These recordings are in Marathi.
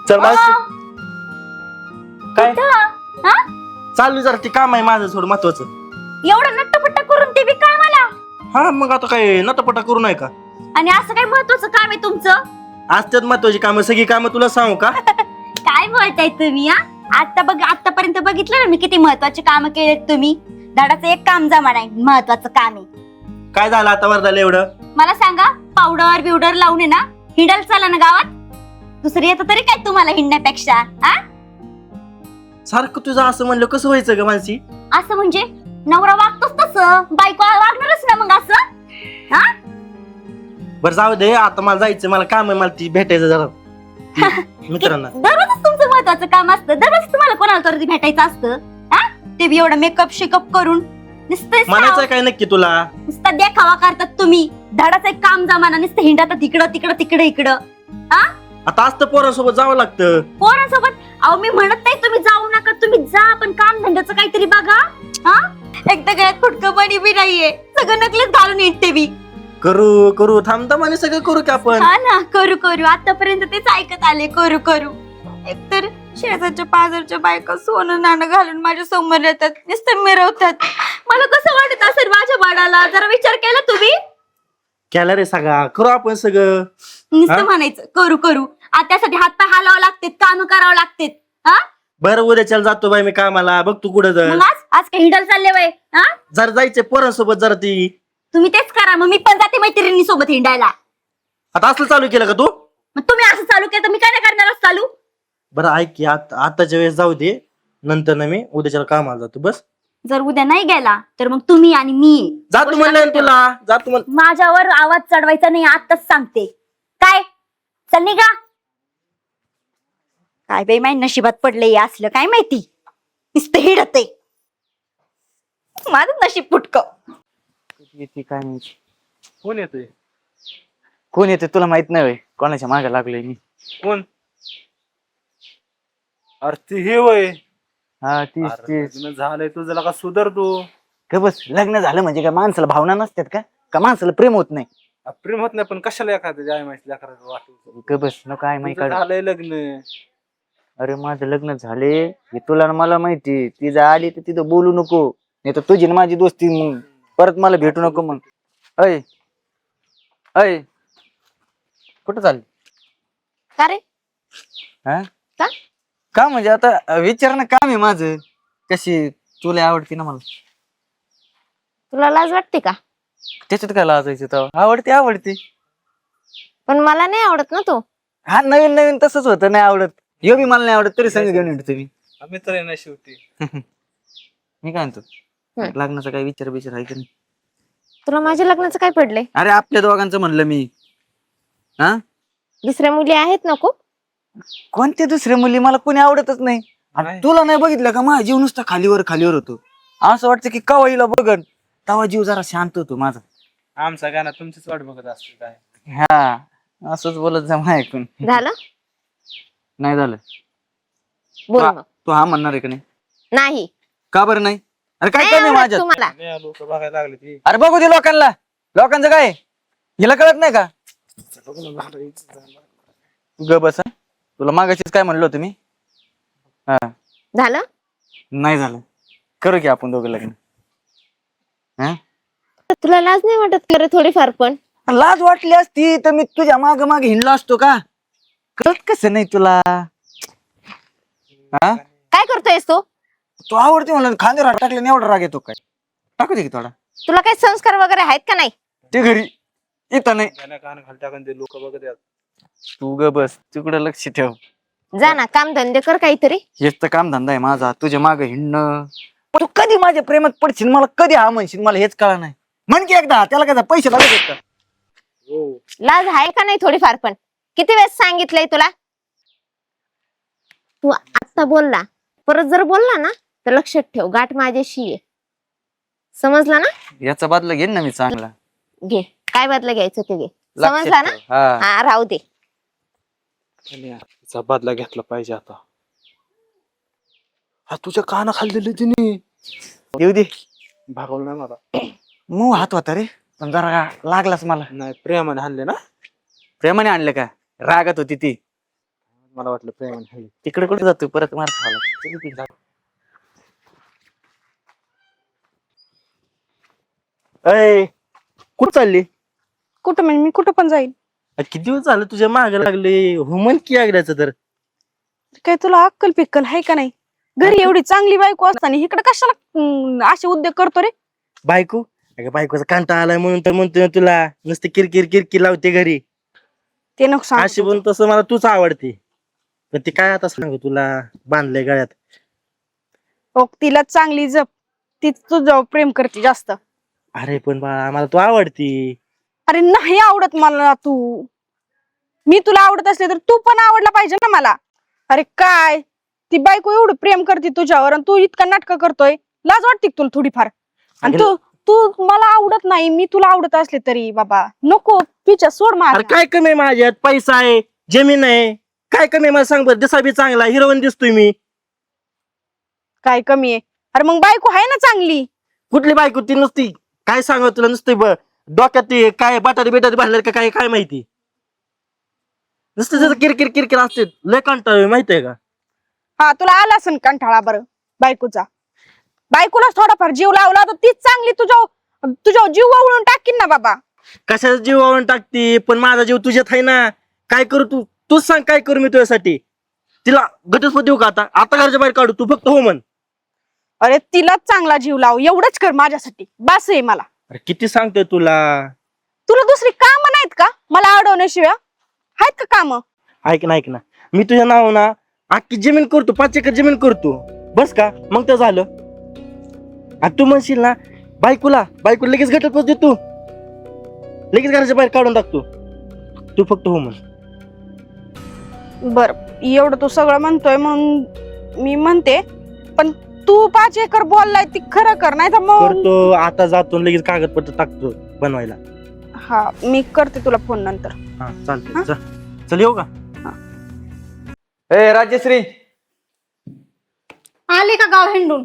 चल मावशी. काय हा? चालू जरा ते काम आहे माझं थोडं महत्वाचं. एवढं नट्टपट्ट करून ते बी कामाला? हा मग आता काय नटापटा करू नये का? आणि असं काय महत्वाचं काम आहे तुमचं? असतात महत्वाची कामं, सगळी कामं तुला सांगू का? काय बोलताय तुम्ही? आतापर्यंत बघितलं ना मी किती महत्वाची कामं केलेत तुम्ही. धडाचं एक काम जमा नाही, महत्वाचं काम आहे. काय झालं आता वरदाला एवढं? मला सांगा, पावडर बिवडर लावून आहे ना हिंडायला चाला ना गावात? दुसरी येतं तरी काय तुम्हाला हिंडण्यापेक्षा? हा? सारखं तुझं असं म्हणलं कसं व्हायचं ग मानसी? असं म्हणजे नवरा वागतोच तसं, बायको वागणारच ना मग असं. हा? बरं जाऊ दे, आता मला जायचं, मला काम आहे, मला ती भेटायचं जरा मित्रांना. दररोजच तुमचं महत्वाचं काम असतं, दररोज तुम्हाला कोणाला तरी भेटायचं असतं. हा? ते बी एवढं मेकअप शेकअप करून म्हणायचं काय नक्की तुला? नुसता देखावा करतात तुम्ही. धडाचं एक काम जमाना, नुसतं हिंडतात इकडं तिकडं इकडं. हा? आता असतं पोरांसोबत जावं लागतं. पोरांसोबत? अहो मी म्हणत नाही तुम्ही जाऊ नका, तुम्ही जा, पण काम धंद्याचं काहीतरी बघा. हा? एकदा गळ्यात फुटकं पाणी बी नाहीये, सगळं नकलेच घालून येते बी. करू करू थांबता आणि सगळं करू की आपण. हा ना, करू आतापर्यंत तेच ऐकत आले, करू. एकतर शेजारच्या पाजारच्या बायका सोनं नाणं घालून माझ्या समोर येतात, नुसतं मिरवतात. मला कसं वाटत असेल माझ्या बाळाला? जरा विचार केला तुम्ही? केला रे सगळा, करू आपण सगळं. नुसतं म्हणायचं करू. आता त्यासाठी हातपाय हालावं लागतात, काम करावं लागतात. हा? बरं उद्याच्याला जातो बाई मी कामाला, बघ तू कुठं जर मग आज काही हिंडायला चालले बाई? हा? जरा जायचंय पोरांसोबत जरा ती. तुम्ही तेच करा, मग मी पण जाते मैत्रिणी सोबत हिंडायला. आता असलं चालू केलं का तू? मग तुम्ही असं चालू केलं तर मी काय नाही करणार चालू? बरं ऐक की, आताच्या वेळेस जाऊ दे, नंतर ना मी उद्याच्याला कामाला जातो बस. जर उद्या नाही गेला तर मग तुम्ही आणि मी जातो म्हणलं ना तुला, जातो म्हण. माझ्यावर आवाज चढवायचा नाही, आताच सांगते. काय चल निघा. काय बाई माय नशिबात पडले असलं काय माहिती, नुसतं हिडते. माझं नशीब फुटकं. येते काय नाही. कोण येतोय? कोण येते तुला माहित नाही होय? कोणाच्या मागे लागलोय मी? कोण? अरे ती हे वय. हा तीच अरे तीच. लग्न झालंय तुझं, का सुधर तू. का बस लग्न झालं म्हणजे काय माणसाला भावना नसतात का? का माणसाला प्रेम होत नाही? प्रेम होत नाही, पण कशाला एखाद्या आई माहिती लेकराचं वाटलं? का बस नको काय माहिती काढ. झालंय लग्न. अरे माझं लग्न झाले हे तुला आणि मला माहिती. ती जर आली तर तिथं बोलू नको, नाही तर तुझी आणि माझी दोस्ती मग परत मला भेटू नको मग. अय अय कुठं चालली? का रे? हा का? का म्हणजे आता विचार ना, काम आहे माझं. कशी तुला आवडते ना मला? तुला लाज वाटते का? त्याच्यात काय लाजायचं तेव्हा? आवडते पण मला नाही आवडत ना तू. हा नवीन नवीन तसंच होतं, नाही आवडत. यो बी मला नाही आवडत तरी संग घेऊन येतो मी. आम्ही तर आहे ना शेवटी. मी काय म्हणतो, लग्नाचा काय विचार आहे का नाही? तुला माझ्या लग्नाचं काय पडलंय? अरे आपल्या दोघांचं म्हणलं मी. हा दुसऱ्या मुली आहेत नको? कोणत्या दुसऱ्या मुली? मला कोणी आवडतच नाही. आणि नाही. तुला नाही बघितलं का माझा जीव नुसता खालीवर होतो. असं वाटतं की कवा हिला बघन तेव्हा जीव जरा शांत होतो माझा. आमचा गाणं तुमचीच वाट बघत असतो काय? हा असंच बोलत जा मग ऐकून. झालं? नाही झालं. बोल हा, मग. तू हा म्हणणार आहे का नाही? नाही. का बरं नाही? अरे काय नाही कमी आवडत माझ्यात? तुम्हाला. लोक बघायला लागले ती. अरे बघू दे लोकांना. लोकांचं काय हिला कळत नाही का? ग बस हा. तुला मागाशीच काय म्हणलो होतो मी? हा झालं? नाही झालं. करू की आपण दोघं लग्न. हा तुला लाज नाही वाटत का रे थोडीफार पण? लाज वाटली असती तर मी तुझ्या माग मागे हिंडलो असतो का? कळत कसं नाही तुला? हा काय करतोयस तू? तू आवडते म्हणून खांद्यावर हात टाकले एवढा राग येतो काय? टाकू दे की थोडा. तुला काही संस्कार वगैरे आहेत का नाही? ते घरी इथं नाही. गाणं कान खाली टाकून ते लोक बघत आहेत. तू ग बस, तिकडे लक्ष ठेव. जा ना, काम धंदे कर काहीतरी. हेच तर काम धंदा आहे माझा, तुझ्या मागे हिंडणं. तू कधी माझ्या प्रेमात पडशील, मला कधी हा म्हणशील, मला हेच कळा नाही. म्हण की एकदा, त्याला काय पैसे लागत आहेत का? हो. लाज आहे का नाही थोडीफार पण? किती वेळेस सांगितलंय तुला? तू आता बोलला, परत जर बोलला ना तर लक्षात ठेव, गाठ माझ्याशी आहे. समजला ना? याचा बदला घेईन ना मी चांगला. घे, काय बदला घ्यायचं ते घे. लक्षात समजला ना? ठेव. हा हा, राहू दे. तिचा बदला घेतला पाहिजे आता. हा तुझ्या काना खाली दिली तिने. येऊ दे. भागवलं नाही मला. मग हात होता रे, पण जरा लागलाच मला. नाही प्रेमाने हाणले ना. प्रेमाने आणलं का? रागात होती ती. मला वाटलं प्रेम आहे. तिकडे कुठे जातो परत मार खावा लागेल. चल तिकडे जाऊ. अय कुठं चालली कुठं म्हणजे मी कुठं पण जाईल. किती दिवस झालं तुझ्या मागे लागले हुमन की आगड्याचं तर काय तुला अक्कल पिक्कल आहे का नाही. घरी एवढी चांगली बायको असताना इकडे कशाला असे उद्योग करतो रे. बायको अगं बायकोचा कांटा आलाय म्हणून तर म्हणतोय ना तुला नुसते किरकिर किरकिर लावते घरी ते नको सांगू अशी तू. पण तसं मला तूच आवडते पण ती काय आता सांगू तुला बांधलंय गळ्यात हो, तिला चांगली जप. ती तुझ्यावर प्रेम करते जास्त. अरे पण बाळा मला तू आवडती अरे नाही आवडत मला तू. मी तुला आवडत असले तर तू पण आवडला पाहिजे ना मला. अरे काय ती बायको एवढं प्रेम करते तुझ्यावर आणि तू इतका नाटक करतोय. लाज वाटते का तुला थोडीफार. आणि अगं- तू तू मला आवडत नाही मी तुला आवडत असले तरी बाबा नको पिच्या सोड अरे माझा. काय कमी आहे माझ्यात पैसा आहे जमीन आहे काय कमी आहे मला सांग बरं दिसा बी चांगला हिरोईन दिसतोय मी काय कमी आहे. अरे मग बायको आहे ना चांगली. कुठली बायको ती नुसती काय सांगू तुला नुसती डोक्यात ते काय बटाटे बिटाटे भाजले का काय काय माहिती नुसतं त्याचं किरकिर किरकिर असते लय कंटाळ माहितीये का हा तुला आला असेल कंटाळा बरं बायकोचा. बायकोलाच थोडाफार जीव लावला तर तीच चांगली तुझ्या जीव ओळून टाकीन ना बाबा. कशाचा जीव वाळून टाकते पण माझा जीव तुझ्यात आहे ना काय करू तूच सांग काय करू मी तुझ्यासाठी तिला घटस्फोट देऊ का आता आता घरच्या बाहेर काढू तू फक्त हो म्हण अरे तिलाच चांगला जीव लाव एवढंच कर माझ्यासाठी बास आहे मला. अरे किती सांगतोय तुला तुला दुसरी काम नाहीत का मला अडवण्याशिवाय आहेत का काम. ऐक ना मी तुझ्या नाव ना अख्खी जमीन करतो 5 एकर जमीन करतो बस का मग तर झालं. आणि तू म्हणशील ना बायकोला लगेच घटस्फोट देतो लगेच घराच्या बाहेर काढून टाकतो तू फक्त हो म्हण. बर एवढं तू सगळं म्हणतोय म्हणून मी म्हणते पण तू 5 एकर बोललाय ती खरं कर नाही तर मग. करतो आता जातो लगेच कागदपत्र टाकतो बनवायला. हा मी करते तुला फोन नंतर. हा चालतंय चल येऊ का ए राजश्री आले का गाव हिंडून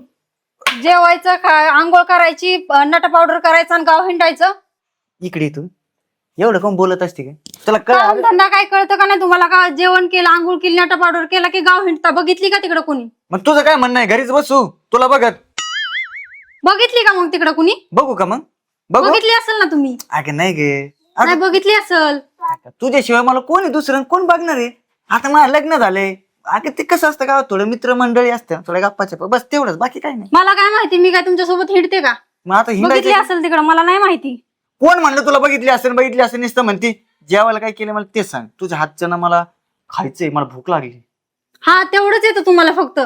जेवायचं आंघोळ करायची नट पावडर करायचं आणि गाव हिंडायचं. इकडे तू एवढं कोण बोलत असते काय तुला काम कळ धंदा काय कळतं का नाही तुम्हाला. का जेवण केलं आंघोळ केली नट पावडर केला की गाव हिंडता. बघितली का तिकडं कोणी. मग तुझं काय म्हणणं आहे घरीच बसू तुला बघत बघितली का मग तिकडं कुणी. बघू का मग बघू बघितली असेल ना तुम्ही. अगं नाही गे नाही बघितली असेल. तुझ्याशिवाय मला कोणी दुसरं कोण बघणार आहे. आता मला लग्न झालंय अगं ते कसं असतं का थोडं मित्रमंडळी असतं थोड्या गप्पाच्या बस तेवढंच बाकी काय नाही. मला काय माहिती मी काय तुमच्यासोबत हिंडते का. मग आता बघितली हिंडायचं असेल तिकडं मला नाही माहिती. कोण म्हणलं तुला बघितली असेल नुसतं म्हणती जेवायला काय केलं मला तेच सांग. तुझ्या हातचं ना मला खायचंय मला भूक लागली. हा तेवढंच येतं तुम्हाला फक्त.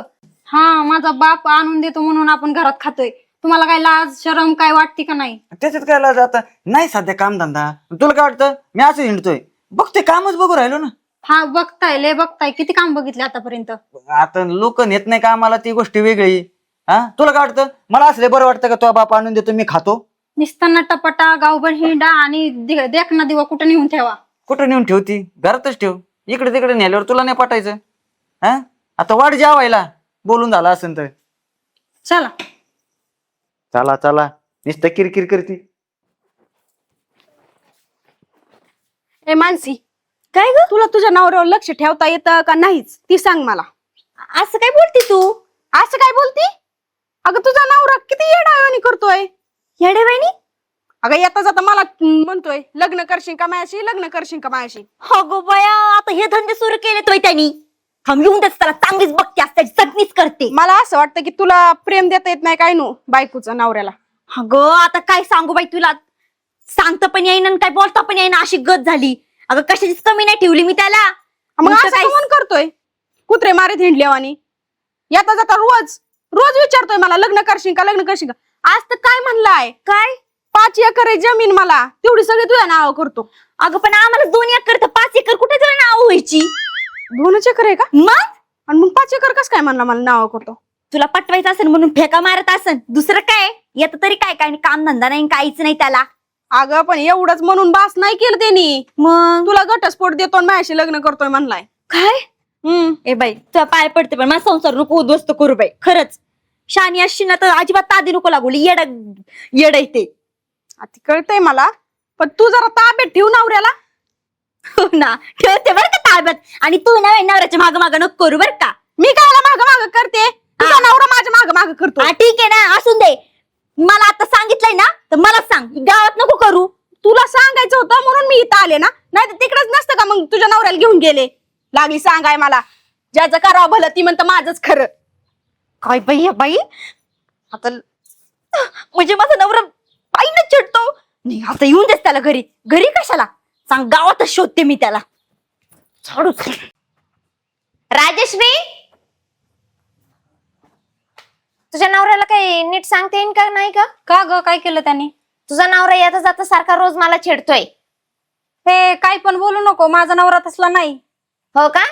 हा माझा बाप आणून देतो म्हणून आपण घरात खातोय. तुम्हाला काय लाज शरम काय वाटते का नाही. त्याच्यात काय लाज आता नाही सध्या कामधंदा तुला काय वाटतं मी असं हिंडतोय बघतोय कामच बघू राहिलो ना. हा बघताय लय बघताय किती काम बघितले आतापर्यंत. आता लोक नेत नाही कामाला ती गोष्ट वेगळी. हा तुला काय वाटतं मला असले बरं वाटतं का तो बाप आणून देतो मी खातो. निस्ताना टपाटा गावभर हिंडा आणि देखना दिवा कुठं नेऊन ठेवा. कुठं नेऊन ठेवती घरातच ठेव. इकडे तिकडे नेल्यावर तुला नाही पटायचं. हा आता वाट जेवायला बोलून झाला असेल तर चला चला नुसतं किरकिर करती. ए मानसी काय ग तुला तुझ्या नवऱ्यावर लक्ष ठेवता येतं का नाहीच ती सांग मला. असं काय बोलती तू. असं काय बोलती. अगं तुझा नवरा किती येडावानी करतोय. येडे बहिणी. अगं येता जाता मला म्हणतोय लग्न करशील का माझ्याशी. अगो बया आता हे धंदे सुरू केले तो त्यांनी. घेऊन त्याला चांगलीच बघते त्याची चटणीच करते. मला असं वाटतं की तुला प्रेम देता येत नाही काय नो बायकोचं नवऱ्याला. अगं आता काय सांगू बाई तुला. सांगता पण येईना काय बोलता पण येईना अशी गत झाली. अगं कशाचीच कमी नाही ठेवली मी त्याला. मग नुसतं असं काय- कोण करतोय कुत्रे मारीत हिंडल्यावानी. येता जाता रोज विचारतोय मला लग्न करशील का. आज तर काय म्हणलाय काय 5 एकर आहे जमीन मला तेवढी सगळी तुझ्या नाव करतो. अगं पण आम्हाला 2 एकर तर 5 एकर कुठे तुला नाव व्हायची. 2 एकर आहे का मग आणि मग 5 एकर कस काय म्हणला मला नाव करतो. तुला पटवायचं असेल म्हणून फेका मारत असेल. दुसरं काय येत तरी काय काय काम धंदा नाही काहीच नाही त्याला. अगं पण एवढंच म्हणून बास नाही केलं त्यांनी. मग तुला घटस्फोट देतो आणि माझ्याशी लग्न करतोय म्हणलाय. काय ए बाई तुला पाय पडते पण माझा संसार नको उद्ध्वस्त करू बाई. खरंच शानी अशी ना तर अजिबात तादी नको लागू. येड ते ती कळतंय मला पण तू जरा ताब्यात ठेव नवऱ्याला. हो ना, ठेवते बरं का ताब्यात. आणि तू ना नवऱ्याच्या माग माग नको करू बरं का. मी कायला माग माग करते, तुझा नवरा माझ्या माग माग करतो. हा ठीक आहे ना, असून दे. मला आता सांगितलंय ना तर मला सांग, गावात नको करू. तुला सांगायचं होतं म्हणून मी इथं आले ना, नाही तर तिकडेच नसतं का मग तुझ्या नवऱ्याला घेऊन गेले. लागली सांगाय मला, ज्याचं करावं भलं ती म्हणतं माझंच खरं. काय बाई या बाई, आता म्हणजे माझा नवरा बाईनं चिडतो. नाही आता येऊन देस त्याला घरी. घरी कशाला सांग, गावातच शोधते मी त्याला. झाडू. राजश्री, तुझ्या नवऱ्याला काही नीट सांगता येईन का नाही का? का ग, काय केलं त्याने? तुझा नवरा येता जाता सारखा रोज मला छेडतोय. हे काही पण बोलू नको, माझा नवरा तसला नाही. हो का?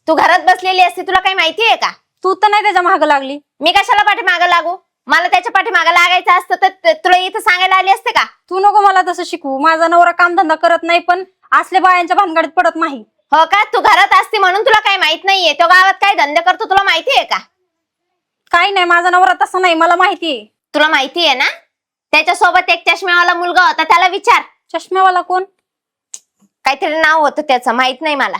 तू घरात बसलेली असते, तुला काही माहिती आहे का? तू तर नाही त्याच्या माग लागली. मी कशाला पाठीमागं लागू? मला त्याच्या पाठीमागं लागायचं असतं तर तुला इथं सांगायला आली असते का? तू नको मला तसं शिकवू. माझा नवरा कामधंदा करत नाही, पण असल्या बायांच्या भानगडीत पडत नाही. हो का? तू घरात असते म्हणून तुला काही माहित नाहीये. तो गावात काय धंदे करतो तुला माहितीये का? काही नाही, माझा नवरा तसा नाही, मला माहितीये. तुला माहितीये ना? त्याच्यासोबत एक चष्म्यावाला मुलगा होता, त्याला विचार. चष्म्यावाला कोण? काहीतरी नाव होतं त्याचं, माहित नाही मला.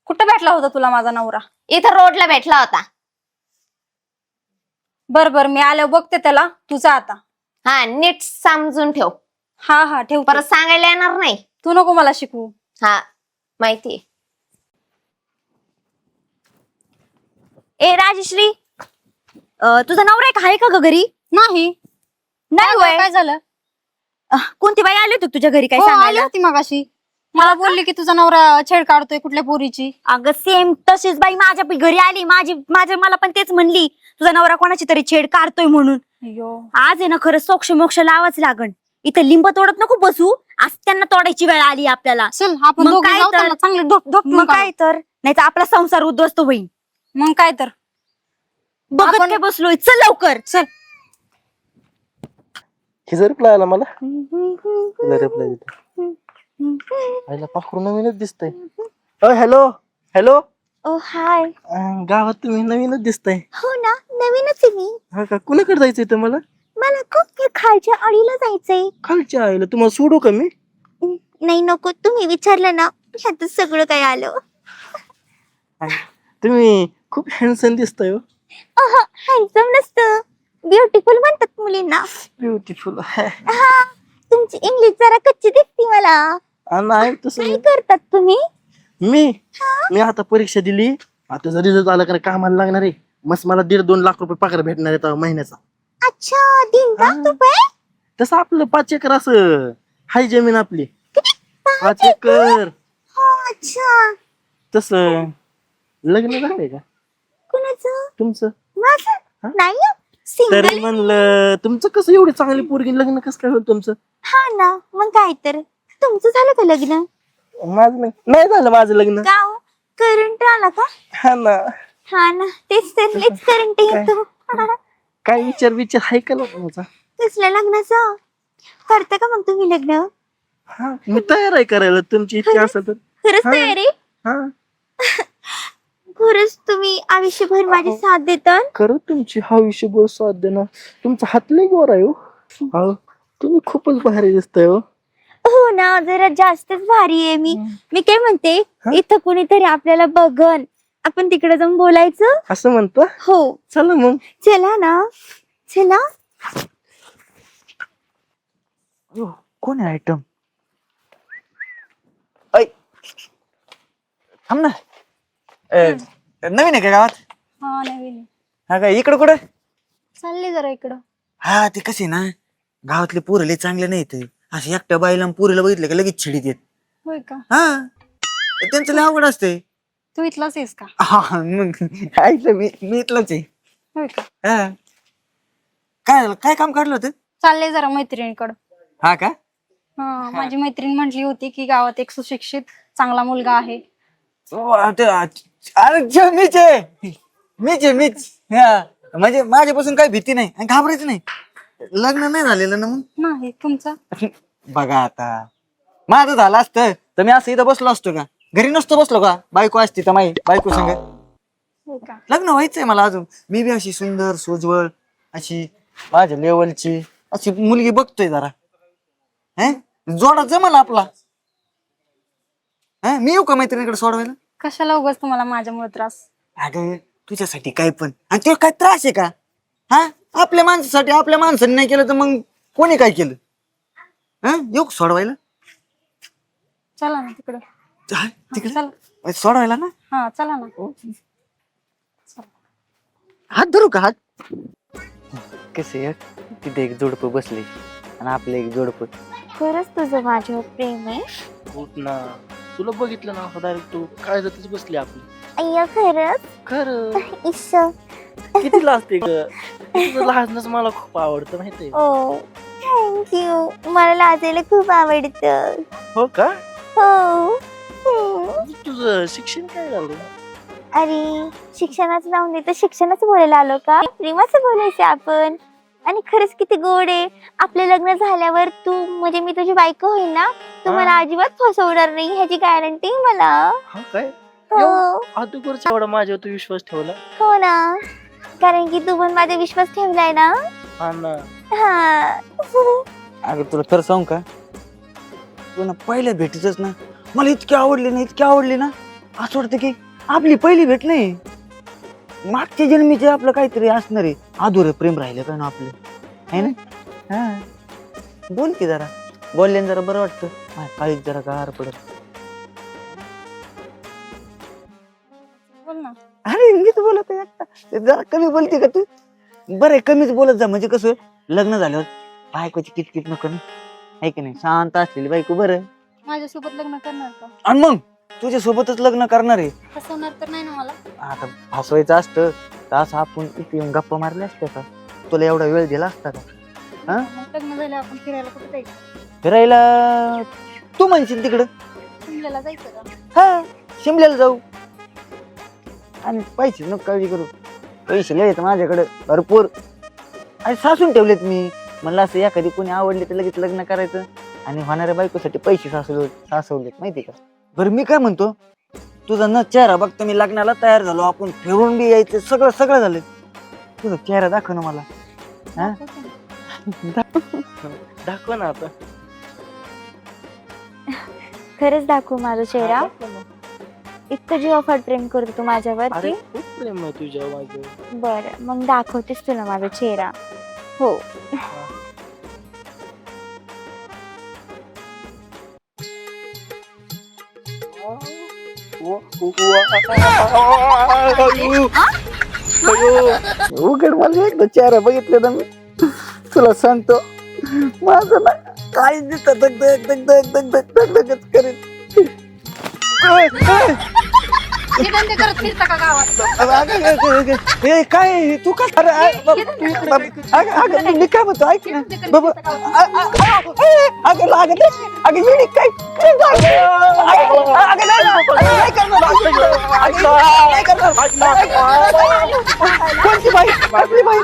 कुठं भेटला होता तुला माझा नवरा? इथं रोडला भेटला होता. बर बर, मी आल्यावर बघते त्याला. तुझा आता. हा, नीट समजून ठेव. हा हा ठेव. परत सांगायला येणार नाही. तू नको मला शिकवू. हा, माहितीये. ए राजश्री, तुझा नवरा एक आहे का ग घरी? नाही. नाही होय. काय झालं? कोणती बाई आली होती तुझ्या घरी काय हो, आली सांगायला? होती मगाशी. मला बोलली की तुझा नवरा छेड काढतोय कुठल्या पोरीची. अगं सेम तशीच बाई माझ्या घरी आली. मला पण तेच म्हणली, तुझा नवरा कोणाची तरी छेड काढतोय म्हणून. अय्यो. आज आहे ना खरं सोक्ष मोक्ष लावाच लागण. इथं लिंब तोडत नको बसू, आज त्यांना तोडायची वेळ आली आपल्याला. चल आपण मग दोघे काय जाऊ तर? त्यांना चांगले ढोक मग काय तर, नाही तर आपला संसार उद्ध्वस्त होईल. मग काय तर. बघत काय बसलोय, चल लवकर. चल. हे रिप्लाय आला मला. तुला रिप्लाय देतो. आईला पाखरू नवीनच दिसतंय. Hello hello. ओ हाय. गावात तुम्ही नवीनच दिसताय. हो ना, नवीनच आहे मी. हा का? कुणाकडे जायचंय तुम्हाला? मला खूप खालच्या अळीला जायचंय. खालच्या आईला तुम्हाला सोडू का मी? नाही नको, तुम्ही विचारलं ना ह्यात सगळं काय आलं. तुम्ही खूप हँडसम दिसताय हो. हँडसम नसतं, ब्युटिफुल म्हणतात मुलींना. ब्युटिफुल. हा, तुमची इंग्लिश जरा कच्ची दिसती मला. नाही तसं काय करतात तुम्ही? मी आता परीक्षा दिली. आता जर रिझल्ट आला का कामाला लागणार आहे. मस्त मला 1.5-2 लाख रुपये पगार भेटणार आहे महिन्याचा. अच्छा, 3 लाख रुपये? तसं आपलं 5 एकर असं हाय जमीन आपली. 5 एकर. हो, अच्छा. तसं लग्न झालंय का कुणाचं? तुमचं? माझं नाही, तर सिंगल. म्हणलं तुमचं कसं एवढी चांगली पोरगी लग्न कसं काय होईल तुमचं? हा ना, मग काय तर. तुमचं झालं का लग्न? माझं नाही झालं माझं लग्न. गाव करंट आला का? हा ना. हा ना, तेच तर, लेच करंट येतो. काय विचार आहे का लग्नाचा? कसल्या लग्नाचं करता का मग तुम्ही लग्न? हा, मी तयार आहे करायला, तुमची इच्छा असेल तर. खरंच हा. तयारी? हा, खरंच तुम्ही आयुष्यभर माझी साथ देतात? खरं तुमची आयुष्यभर साथ देणार. तुमचा हात लय गोर आहे हो. अहो, तुम्ही खूपच भारी दिसताय हो. हो ना, जरा जास्तच भारी आहे मी. मी काय म्हणते, इथं कोणीतरी आपल्याला बघन, आपण तिकडे जाऊन बोलायचं. असं म्हणतो. हो, चला मग. चला ना, चला. कोण आहे आयटम? थांब ना. नवीन आहे का गावात? हा नवीन. हा का? इकडं कुठं? चालले जरा इकडं. हा, ते कसे ना, गावातले पोरं लय चांगले नाहीत. असे एकट्या बाईला पोरीला बघितलं का लगेच छिडीत येत. होय का? हा, त्यांचं लय अवघड असते. तू इथलाच आहेस का? हा, मग ऐकलं मी इथलंच आहे. होय का? हा. काय झालं? काय काम काढलं होतं? चालले जरा मैत्रिणीकडं. हा का? हा, माझी मैत्रीण म्हटली होती की गावात एक सुशिक्षित चांगला मुलगा आहे. अरे मीच आहे. मीच. हा, म्हणजे माझ्यापासून काही भीती नाही आणि घाबरायचं नाही. लग्न नाही झालेलं ना मग. नाही तुमचं? बघा आता, माझं झालं असतं तर मी असं इथं बसलो असतो का? घरी नसतो बसलो का? बायको असती तर माही बायको संग हो का? लग्न व्हायचंय मला अजून. मी बी अशी सुंदर सोजवळ अशी माझ्या लेवलची अशी मुलगी बघतोय जरा. जोडा जमल आपला. हा मी येऊ का मैत्रिणीकडे सोडवायला? कशाला उगाच तुम्हाला माझ्यामुळे त्रास? अगं तुझ्यासाठी काय पण, आणि तुला काय त्रास आहे का? हा आपल्या माणसासाठी आपल्या माणसाने नाही केलं तर मग कोणी काय केलं? हा येऊ का सोडवायला? चला ना तिकडं. तिकडे चला. सोडवायला ना? हा चला ना. हात धरू का हात? कसे तिथे एक जोडपं बसले आणि आपलं एक जोडपं. खरंच तुझं माझ्यावर प्रेम आहे? उठ ना, तुला बघितलं ना डायरेक्ट तू काय जातीच बसली आपली. अय्या खरंच? खरं इश्श. किती लाजते ग, तुझं लाजणंच मला खूप आवडतं माहितीये. ओ थँक्यू, मला लाजायला खूप आवडतं. हो का? हो. तुझं शिक्षण काय झालं? अरे शिक्षणाचं जाऊन दे, तर शिक्षणाचं बोलायला आलो का? प्रेमाचं बोलायचं आपण. आणि खरंच किती गोड आहे. आपलं लग्न झाल्यावर तू म्हणजे मी तुझी बायको होईल ना, तू हा. मला अजिबात फसवणार नाही ह्याची गॅरंटी मला. हा काय? हो. अगोदरच एवढा माझ्यावर तू विश्वास ठेवला? हो ना, कारण की तू पण माझा विश्वास ठेवलाय ना. हा ना. हा. अगं तुला खरं सांगू का, तू ना पहिल्या भेटीतच ना मला इतकी आवडली ना, असं वाटतं की आपली पहिली भेट नाही, मागच्या जन्मीचे आपलं काहीतरी असणार आहे. अधुरं प्रेम राहिलं का ना आपलं, है ना? हा बोल की जरा, बोलल्याने जरा बरं वाटतं. माझ्या काळीत जरा गार पडत. बोल ना. अरे मीच बोलत आहे एकटा. जरा कमी बोलते का तू? बरं कमीच बोलत जा, म्हणजे कसं लग्न झाल्यावर बायकोची किटकिट नको ना, आहे की नाही? शांत असलेली बायको बरं. माझ्यासोबत लग्न करणार का? आणि मग तुझ्या सोबतच लग्न करणार आहे. फसवणार तर नाही ना मला? आता फसवायचं असतं तर असं आपण इथे येऊन गप्पा मारल्या असत्या का? तुला एवढा वेळ दिला असता का? मग लग्न झालं आपण फिरायला कुठे जायचं? फिरायला तू म्हणशील तिकडं. शिमल्याला जायचं का? हा शिमल्याला जाऊ. आणि पैसे नको काळजी करू, पैसे लय आहेत माझ्याकडे भरपूर. आणि सासून ठेवलेत मी. म्हणलं असं एखादी कोणी आवडली तर लगेच लग्न करायचं, आणि होणाऱ्या बायकोसाठी पैसे सासवलेत माहिती का? बरं मी काय म्हणतो, तुझा न चेहरा बघता मी लग्नाला तयार झालो, आपण फिरून बी यायचं, सगळं झालं. तुझा चेहरा दाखव ना मला. हा दाखव ना आता. खरंच दाखवू माझा चेहरा? दाखव ना. इतकं जीवाफाट प्रेम करतो तू अरे माझ्यावरती? खूप प्रेम आहे तुझ्या माझं. बरं मग दाखवतेस तुला माझा चेहरा. हो. उघड मला एकदा चेहरा बघितलं ना मी, तुला सांगतो माझं ना काय दिसत दगदगच करेल. हे धंदे करत फिरता का गावात? काय तू का मी काय म्हणतो ऐक ना बाबा. अगं लागत अगं येडी काय कोणती बाई आपली बाई?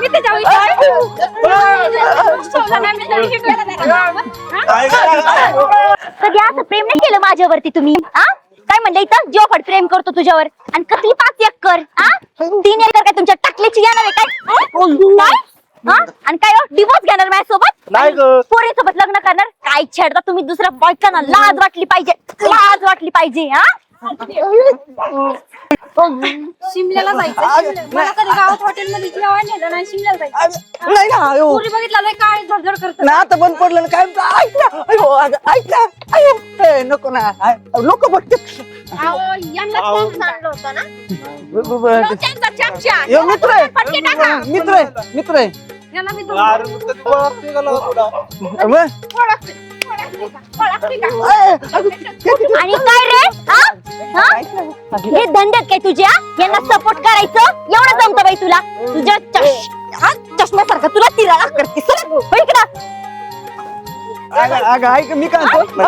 कधी असं प्रेम नाही केलं माझ्यावरती तुम्ही? काय म्हणलं इथं जीवाफाट प्रेम करतो तुझ्यावर, आणि कसली 5 एकर 3 एकर काय तुमच्या टाकल्याची घेणार आहे काय? आणि काय डिवोर्स घेणार माझ्यासोबत? नाही ग. पोरीसोबत लग्न करणार? काय छेडता तुम्ही दुसऱ्या बायकांना? लाज वाटली पाहिजे. शिमल्याला जायचं. मला कधी गावात हॉटेलमध्ये जेवायला नेलं नाही, शिमल्याला जायचं. नाही ना अयो पोरी बघितला लय काय धडधड करत. ना आता बंद पडलं ना काय ऐक ना. अयो अगं ऐक ना. अयो ए, नको ना लोक बघते. यो मित्र आहे. याला मी अरे मग तर तू ओळख निघाला होता. आणि काय रे? हे धंद्यात काय तुझ्या? यांना सपोर्ट करायचं एवढं जमतं बाई तुला? तुझ्या चष्म्यासारखं तुला तिराला करते. अगं ऐक मी काय म्हणतो